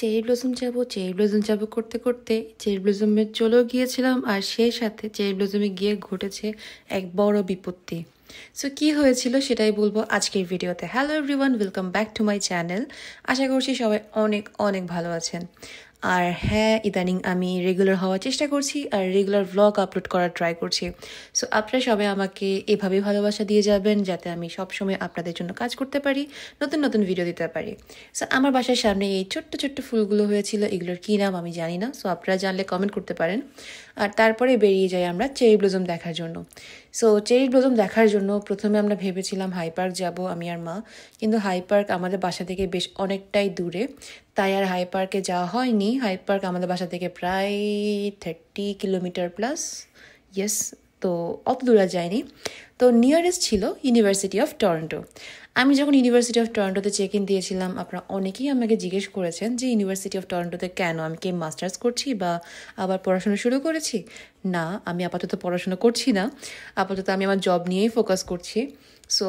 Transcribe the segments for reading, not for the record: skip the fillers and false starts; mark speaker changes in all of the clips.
Speaker 1: Cherry blossom যাব করতে করতে চেরি ব্লসমে চলেও গিয়েছিলাম, আর সেই সাথে চেরি ব্লসমে গিয়ে ঘটেছে এক বড় বিপত্তি। সো কি হয়েছিল সেটাই বলবো আজকের ভিডিওতে। Hello everyone, welcome back to my channel. আশা করছি সবাই অনেক অনেক ভালো আছেন। আর হ্যাঁ, ইদানিং আমি রেগুলার হওয়ার চেষ্টা করছি আর রেগুলার ভ্লগ আপলোড করার ট্রাই করছি। সো আপনারা সবাই আমাকে এভাবে ভালোবাসা দিয়ে যাবেন যাতে আমি সবসময় আপনাদের জন্য কাজ করতে পারি, নতুন নতুন ভিডিও দিতে পারি। সো আমার বাসার সামনে এই ছোট্ট ছোট্ট ফুলগুলো হয়েছিল, এগুলোর কী নাম আমি জানি না। সো আপনারা জানলে কমেন্ট করতে পারেন। আর তারপরে বেরিয়ে যাই আমরা চেরি ব্লসম দেখার জন্য। সো চেরি ব্লসম দেখার জন্য প্রথমে আমরা ভেবেছিলাম হাই পার্ক যাব আমি আর মা, কিন্তু হাই পার্ক আমাদের বাসা থেকে বেশ অনেকটাই দূরে, তাই আর হাই পার্কে যাওয়া হয়নি। হাই পার্ক আমাদের বাসা থেকে প্রায় 30 কিলোমিটার প্লাস, ইয়েস। তো অত দূরে যায়নি। তো নিয়ারেস্ট ছিল ইউনিভার্সিটি অফ টরন্টো। আমি যখন ইউনিভার্সিটি অফ টরন্টোতে চেক ইন দিয়েছিলাম, আপনারা অনেকেই আমাকে জিজ্ঞেস করেছেন যে ইউনিভার্সিটি অফ টরন্টোতে কেন, আমি কি মাস্টার্স করছি বা আবার পড়াশোনা শুরু করেছি? না, আমি আপাতত পড়াশোনা করছি না, আপাতত আমি আমার জব নিয়েই ফোকাস করছি। সো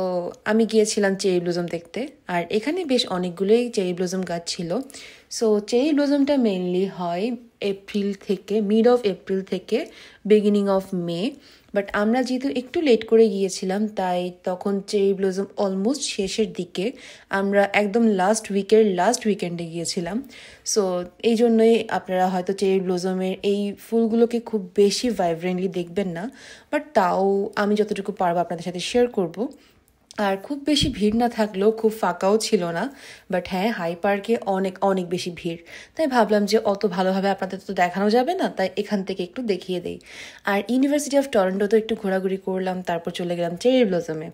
Speaker 1: আমি গিয়েছিলাম চেরি ব্লসম দেখতে, আর এখানে বেশ অনেকগুলোই চেরি ব্লসম গাছ ছিল। সো চেরি ব্লসমটা মেইনলি হয় এপ্রিল থেকে, মিড অফ এপ্রিল থেকে বিগিনিং অফ মে। বাট আমরা যেহেতু একটু লেট করে গিয়েছিলাম, তাই তখন চেরি ব্লসম অলমোস্ট শেষের দিকে, আমরা একদম লাস্ট উইকেন্ডে গিয়েছিলাম। সো এই জন্যই আপনারা হয়তো চেরি ব্লসমের এই ফুলগুলোকে খুব বেশি ভাইব্রেন্টলি দেখবেন না, বাট তাও আমি যতটুকু পারবো আপনাদের সাথে শেয়ার করব। আর খুব বেশি ভিড় না থাকলেও খুব ফাঁকাও ছিল না। বাট হ্যাঁ, হাই পার্কে অনেক অনেক বেশি ভিড়, তাই ভাবলাম যে অত ভালোভাবে আপনাদের তো দেখানো যাবে না, তাই এখান থেকে একটু দেখিয়ে দেই। আর ইউনিভার্সিটি অফ টরন্টো তো একটু ঘোরাঘুরি করলাম, তারপর চলে গেলাম চেরি ব্লসমে।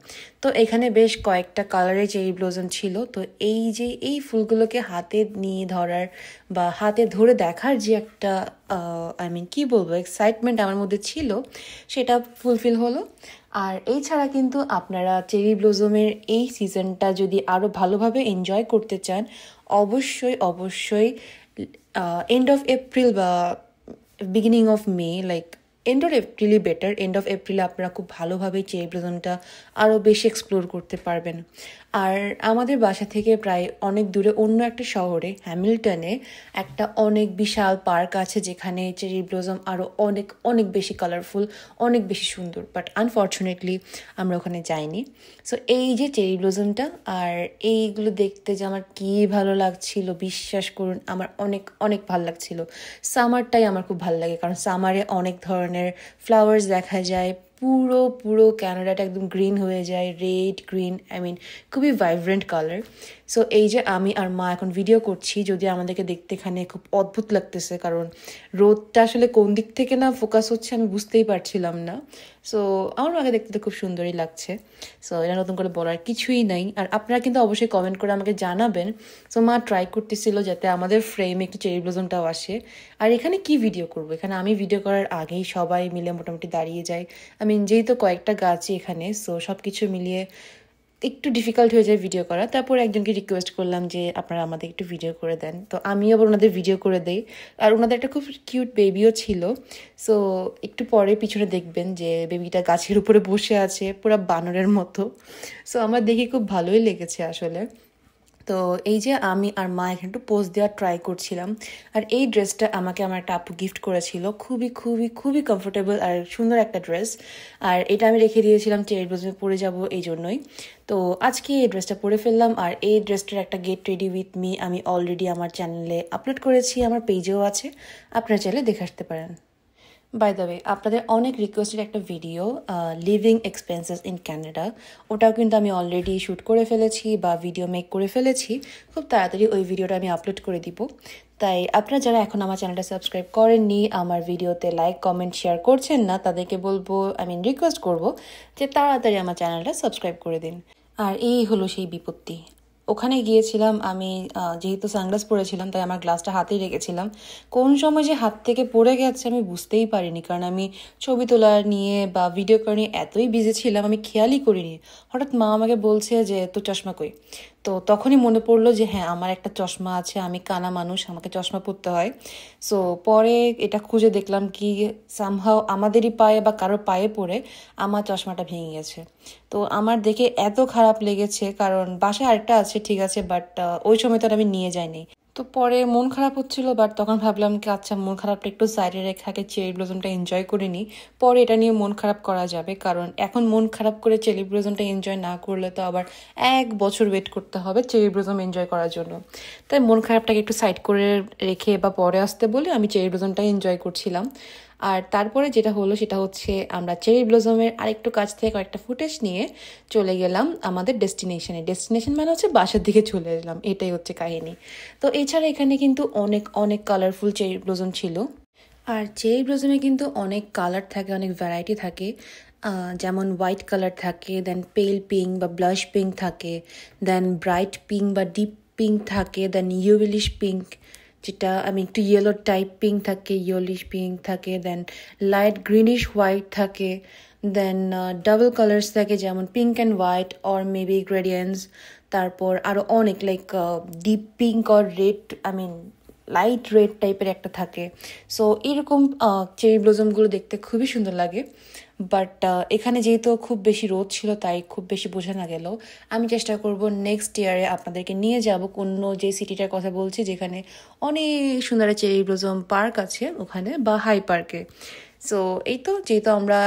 Speaker 1: তো এখানে বেশ কয়েকটা কালারের চেরি ব্লসম ছিল। তো এই যে এই ফুলগুলোকে হাতে নিয়ে ধরার বা হাতে ধরে দেখার যে একটা কি বলবো, এক্সাইটমেন্ট আমার মধ্যে ছিল, সেটা ফুলফিল হলো। আর এছাড়া কিন্তু আপনারা চেরি ব্লসমের এই সিজনটা যদি আরও ভালোভাবে এনজয় করতে চান, অবশ্যই অবশ্যই এন্ড অফ এপ্রিল বা beginning of May, like end of এপ্রিলই বেটার। এন্ড অফ এপ্রিলে আপনারা খুব ভালোভাবে চেরি ব্লসমটা আরও বেশি এক্সপ্লোর করতে পারবেন। আর আমাদের বাসা থেকে প্রায় অনেক দূরে অন্য একটা শহরে, হ্যামিল্টনে, একটা অনেক বিশাল পার্ক আছে যেখানে চেরি ব্লসম আরও অনেক অনেক বেশি কালারফুল, অনেক বেশি সুন্দর। বাট আনফর্চুনেটলি আমরা ওখানে যাইনি। সো এই যে চেরি ব্লসমটা আর এইগুলো দেখতে যে আমার কী ভালো লাগছিল, বিশ্বাস করুন আমার অনেক অনেক ভালো লাগছিল। সামারটাই আমার খুব ভালো লাগে, কারণ সামারে অনেক ধরনের ফ্লাওয়ার্স দেখা যায়, পুরো পুরো ক্যানাডাটা একদম গ্রিন হয়ে যায়, রেড গ্রিন, খুবই ভাইব্রেন্ট কালার। সো এই যে আমি আর মা এখন ভিডিও করছি, যদি আমাদেরকে দেখতে এখানে খুব অদ্ভুত লাগতেছে, কারণ রোদটা আসলে কোন দিক থেকে না ফোকাস হচ্ছে আমি বুঝতেই পারছিলাম না। সো আমার মাকে দেখতে তো খুব সুন্দরই লাগছে। সো এটা নতুন করে বলার কিছুই নাই। আর আপনারা কিন্তু অবশ্যই কমেন্ট করে আমাকে জানাবেন। সো মা ট্রাই করতেছিল যাতে আমাদের ফ্রেমে একটু চেরি ব্লসমটাও আসে। আর এখানে কি ভিডিও করব, এখানে আমি ভিডিও করার আগেই সবাই মিলে মোটামুটি দাঁড়িয়ে যায়। যেহেতু কয়েকটা গাছই এখানে, সো সব কিছু মিলিয়ে একটু ডিফিকাল্ট হয়ে যায় ভিডিও করা। তারপর একজনকে রিকোয়েস্ট করলাম যে আপনারা আমাদের একটু ভিডিও করে দেন, তো আমি আবার ওনাদের ভিডিও করে দেই। আর ওনাদের একটা খুব কিউট বেবিও ছিল। সো একটু পরে পিছনে দেখবেন যে বেবিটা গাছের উপরে বসে আছে পুরো বানরের মতো। সো আমার দেখে খুব ভালোই লেগেছে আসলে। তো এই যে আমি আর মা এখানে একটু পোজ দেওয়ার ট্রাই করছিলাম। আর এই ড্রেসটা আমাকে আমার একটা আপু গিফট করেছিল, খুবই খুবই খুবই কমফোর্টেবল আর সুন্দর একটা ড্রেস। আর এটা আমি রেখে দিয়েছিলাম চেরি ব্লসমে পরে যাব এই জন্যই। তো আজকে এই ড্রেসটা পরে ফেললাম। আর এই ড্রেসটার একটা গেট রেডি উইথ মি আমি অলরেডি আমার চ্যানেলে আপলোড করেছি, আমার পেজেও আছে, আপনারা চাইলে দেখে আসতে পারেন। বাই দ্য ওয়ে, আপনাদের অনেক রিকোয়েস্টেড একটা video, living expenses in Canada, ওটাও কিন্তু আমি অলরেডি শ্যুট করে ফেলেছি বা ভিডিও মেক করে ফেলেছি। খুব তাড়াতাড়ি ওই ভিডিওটা আমি আপলোড করে দিব। তাই আপনারা যারা এখন আমার চ্যানেলটা সাবস্ক্রাইব করেননি, আমার ভিডিওতে লাইক কমেন্ট শেয়ার করছেন না, তাদেরকে বলবো, রিকোয়েস্ট করব যে তাড়াতাড়ি আমার চ্যানেলটা সাবস্ক্রাইব করে দিন। আর এই হলো সেই বিপত্তি। ওখানে গিয়েছিলাম আমি, যেহেতু সানগ্লাস পরেছিলাম তাই আমার গ্লাসটা হাতেই রেখেছিলাম। কোন সময় যে হাত থেকে পড়ে গেছে আমি বুঝতেই পারিনি, কারণ আমি ছবি তোলা নিয়ে বা ভিডিও করা নিয়ে এতই বিজি ছিলাম আমি খেয়ালই করিনি। হঠাৎ মা আমাকে বলছে যে তোর চশমা কই। তো তখনই মনে পড়লো যে হ্যাঁ, আমার একটা চশমা আছে, আমি কানা মানুষ, আমাকে চশমা পরতে হয়। সো পরে এটা খুঁজে দেখলাম কি সামহাও আমাদেরই পায়ে বা কারোর পায়ে পড়ে আমার চশমাটা ভেঙে গেছে। তো আমার দেখে এত খারাপ লেগেছে, কারণ বাসায় আরেকটা আছে ঠিক আছে, বাট ওই সময় তো আর আমি নিয়ে যাইনি। তো পরে মন খারাপ হচ্ছিল, বাট তখন ভাবলাম কি আচ্ছা মন খারাপটা একটু সাইডে রেখে আগে চেরি ব্লজমটা এনজয় করে নিই, পরে এটা নিয়ে মন খারাপ করা যাবে। কারণ এখন মন খারাপ করে চেরি ব্লজমটা এনজয় না করলে তো আবার 1 বছর ওয়েট করতে হবে চেরি ব্লজম এনজয় করার জন্য। তাই মন খারাপটাকে একটু সাইড করে রেখে বা পরে আসতে বলে আমি চেরি ব্লজমটা এনজয় করছিলাম। আর তারপরে যেটা হলো সেটা হচ্ছে আমরা চেরি ব্লজমের আরেকটু কাছ থেকে কয়েকটা ফুটেজ নিয়ে চলে গেলাম আমাদের ডেস্টিনেশন মানে হচ্ছে বাসার দিকে চলে এলাম, এটাই হচ্ছে কাহিনী। তো এছাড়া এখানে কিন্তু অনেক অনেক কালারফুল চেরি ব্লজম ছিল। আর চেরি ব্লজমে কিন্তু অনেক কালার থাকে, অনেক ভ্যারাইটি থাকে। যেমন হোয়াইট কালার থাকে, দেন পেল পিঙ্ক বা ব্লাশ পিঙ্ক থাকে, দেন ব্রাইট পিঙ্ক বা ডিপ পিঙ্ক থাকে, দেন ইয়েলোইশ পিঙ্ক, যেটা আমি একটু ইয়েলো টাইপ পিঙ্ক থাকে, ইয়েলোইশ পিঙ্ক থাকে, দেন লাইট গ্রিনিশ হোয়াইট থাকে, দেন ডাবল কালার্স থাকে যেমন pink and white or maybe gradients. তারপর আরও অনেক like deep pink or red, light red টাইপের একটা থাকে। সো এরকম চেরি ব্লজমগুলো দেখতে খুবই সুন্দর লাগে। বাট এখানে যেহেতু খুব বেশি রোদ ছিল তাই খুব বেশি বোঝা না গেল। আমি চেষ্টা করব নেক্সট ইয়ারে আপনাদেরকে নিয়ে যাব অন্য যে সিটিটার কথা বলছি যেখানে অনেক সুন্দর চেরি ব্লজম পার্ক আছে ওখানে, বা হাই পার্কে। সো এই তো যেহেতু আমরা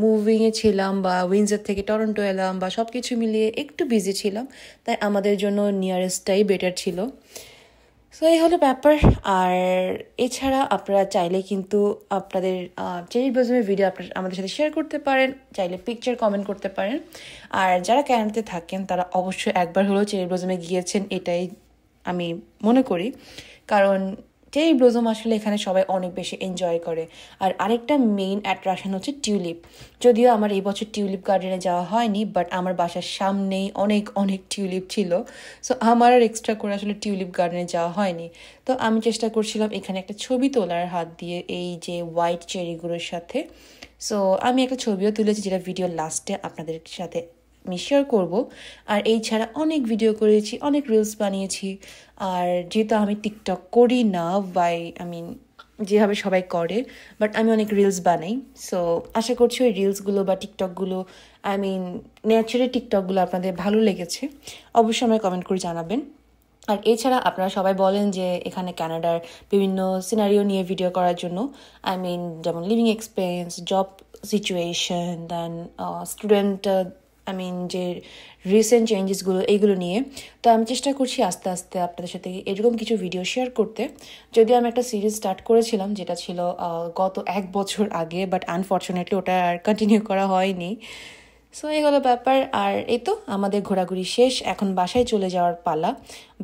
Speaker 1: মুভিংয়ে ছিলাম বা উইন্ডসর থেকে টরন্টো এলাম বা সব কিছু মিলিয়ে একটু বিজি ছিলাম, তাই আমাদের জন্য নিয়ারেস্টটাই বেটার ছিল। সো এই হলো ব্যাপার। আর এছাড়া আপনারা চাইলে কিন্তু আপনাদের চেরি ব্লজমের ভিডিও আপনার আমাদের সাথে শেয়ার করতে পারেন, চাইলে পিকচার কমেন্ট করতে পারেন। আর যারা ক্যানাডাতে থাকেন তারা অবশ্যই একবার হলেও চেরি ব্লজমে গিয়েছেন এটাই আমি মনে করি। কারণ চেরি ব্লজম আসলে এখানে সবাই অনেক বেশি এনজয় করে। আর আরেকটা মেইন অ্যাট্রাকশন হচ্ছে টিউলিপ। যদিও আমার এই বছর টিউলিপ গার্ডেনে যাওয়া হয়নি, বাট আমার বাসার সামনেই অনেক অনেক টিউলিপ ছিল। সো আমার আর এক্সট্রা করে আসলে টিউলিপ গার্ডেনে যাওয়া হয়নি। তো আমি চেষ্টা করছিলাম এখানে একটা ছবি তোলার হাত দিয়ে এই যে হোয়াইট চেরিগুলোর সাথে। সো আমি একটা ছবিও তুলেছি যেটা ভিডিও লাস্টে আপনাদের সাথে আমি শেয়ার করবো। আর এই ছাড়া অনেক ভিডিও করেছি, অনেক রিলস বানিয়েছি। আর যেহেতু আমি টিকটক করি না যেভাবে সবাই করে, বাট আমি অনেক রিলস বানাই। সো আশা করছি ওই রিলসগুলো বা টিকটকগুলো ন্যাচারাল টিকটকগুলো আপনাদের ভালো লেগেছে। অবশ্যই আমায় কমেন্ট করে জানাবেন। আর এছাড়া আপনারা সবাই বলেন যে এখানে কানাডার বিভিন্ন সিনারিও নিয়ে ভিডিও করার জন্য, যেমন living experience, job situation, then student যে রিসেন্ট চেঞ্জেসগুলো এইগুলো নিয়ে। তো আমি চেষ্টা করছি আস্তে আস্তে আপনাদের সাথে এরকম কিছু ভিডিও শেয়ার করতে। যদিও আমি একটা সিরিজ স্টার্ট করেছিলাম যেটা ছিল গত 1 বছর আগে, বাট আনফর্চুনেটলি ওটা আর কন্টিনিউ করা হয়নি। সো এই হলো ব্যাপার। আর এই তো আমাদের ঘোরাঘুরি শেষ, এখন বাসায় চলে যাওয়ার পালা।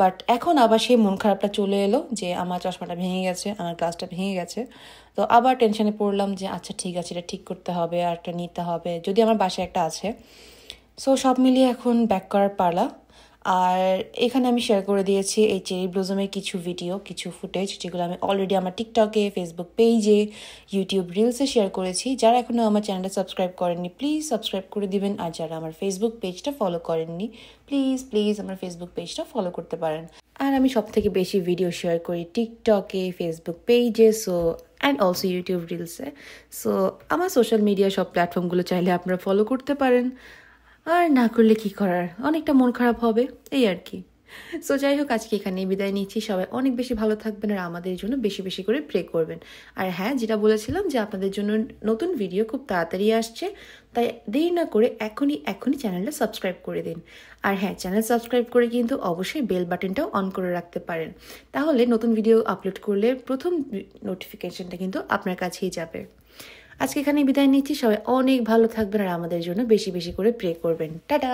Speaker 1: বাট এখন আবার সেই মন খারাপটা চলে এলো যে আমার চশমাটা ভেঙে গেছে, আমার গ্লাসটা ভেঙে গেছে। তো আবার টেনশনে পড়লাম যে আচ্ছা ঠিক আছে, এটা ঠিক করতে হবে আর একটা নিতে হবে, যদি আমার বাসায় একটা আছে। সো সব মিলিয়ে এখন ব্যাক করার পালা। আর এখানে আমি শেয়ার করে দিয়েছি এই চেরি ব্লজমের কিছু ভিডিও, কিছু ফুটেজ, যেগুলো আমি অলরেডি আমার টিকটকে, ফেসবুক পেজে, ইউটিউব রিলসে শেয়ার করেছি। যারা এখনও আমার চ্যানেলটা সাবস্ক্রাইব করেননি প্লিজ সাবস্ক্রাইব করে দিবেন। আর যারা আমার ফেসবুক পেজটা ফলো করেননি প্লিজ আমার ফেসবুক পেজটা ফলো করতে পারেন। আর আমি সব থেকে বেশি ভিডিও শেয়ার করি টিকটকে, ফেসবুক পেজে, অ্যান্ড অলসো ইউটিউব রিলসে। সো আমার সোশ্যাল মিডিয়া সব প্ল্যাটফর্মগুলো চাইলে আপনারা ফলো করতে পারেন। আর না করলে কি করার, অনেকটা মন খারাপ হবে এই আর কি। সো যাই হোক, আজকে এখানেই বিদায় নিচ্ছি। সবাই অনেক বেশি ভালো থাকবেন আর আমাদের জন্য বেশি বেশি করে প্রে করবেন। আর হ্যাঁ, যেটা বলেছিলাম যে আপনাদের জন্য নতুন ভিডিও খুব তাড়াতাড়ি আসছে, তাই দেরি না করে এখনই চ্যানেলটা সাবস্ক্রাইব করে দিন। আর হ্যাঁ, চ্যানেল সাবস্ক্রাইব করে কিন্তু অবশ্যই বেল বাটনটাও অন করে রাখতে পারেন, তাহলে নতুন ভিডিও আপলোড করলে প্রথম নোটিফিকেশনটা কিন্তু আপনার কাছেই যাবে। আজকে এখানে বিদায় নিচ্ছি। সবাই অনেক ভালো থাকবেন আর আমাদের জন্য বেশি বেশি করে প্রে করবেন। টাটা।